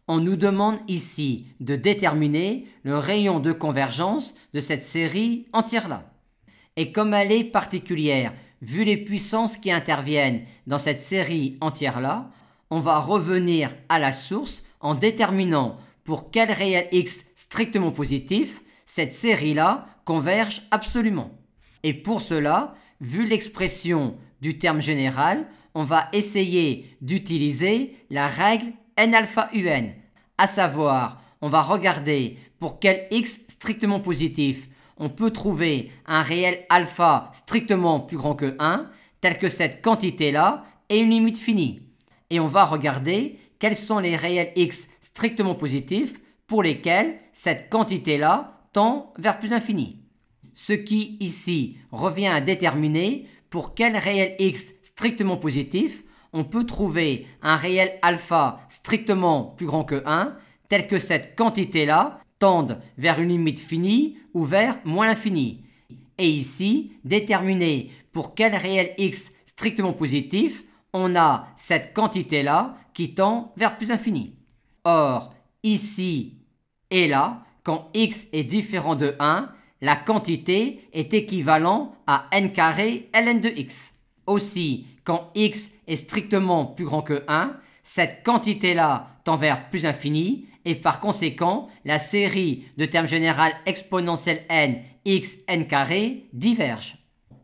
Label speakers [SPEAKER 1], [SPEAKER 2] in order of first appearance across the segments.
[SPEAKER 1] On nous demande ici de déterminer le rayon de convergence de cette série entière-là. Et comme elle est particulière, vu les puissances qui interviennent dans cette série entière-là, on va revenir à la source en déterminant pour quel réel x strictement positif cette série-là converge absolument. Et pour cela, vu l'expression du terme général, on va essayer d'utiliser la règle n alpha un, à savoir, on va regarder pour quel x strictement positif on peut trouver un réel alpha strictement plus grand que 1, tel que cette quantité-là ait une limite finie. Et on va regarder quels sont les réels x strictement positifs pour lesquels cette quantité-là tend vers plus infini. Ce qui ici revient à déterminer pour quel réel x strictement positif on peut trouver un réel alpha strictement plus grand que 1, tel que cette quantité-là tende vers une limite finie ou vers moins l'infini. Et ici, déterminer pour quel réel x strictement positif on a cette quantité-là qui tend vers plus infini. Or, ici et là, quand x est différent de 1, la quantité est équivalent à n carré ln de x. Aussi, quand x est strictement plus grand que 1, cette quantité-là tend vers plus infini et par conséquent, la série de termes général exponentielle n x n carré diverge.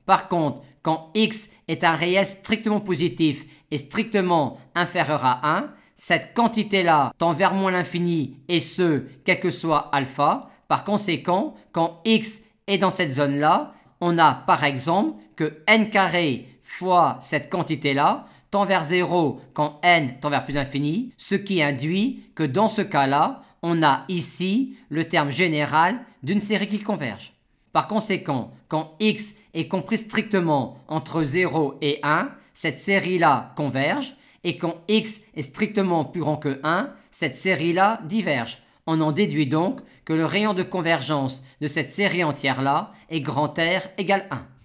[SPEAKER 1] Par contre, quand x est un réel strictement positif et strictement inférieur à 1, cette quantité-là tend vers moins l'infini et ce, quel que soit alpha. Par conséquent, quand x est dans cette zone-là, on a par exemple que n carré fois cette quantité-là tend vers 0 quand n tend vers plus infini, ce qui induit que dans ce cas-là, on a ici le terme général d'une série qui converge. Par conséquent, quand x est compris strictement entre 0 et 1, cette série-là converge, et quand x est strictement plus grand que 1, cette série-là diverge. On en déduit donc que le rayon de convergence de cette série entière-là est grand R égale 1.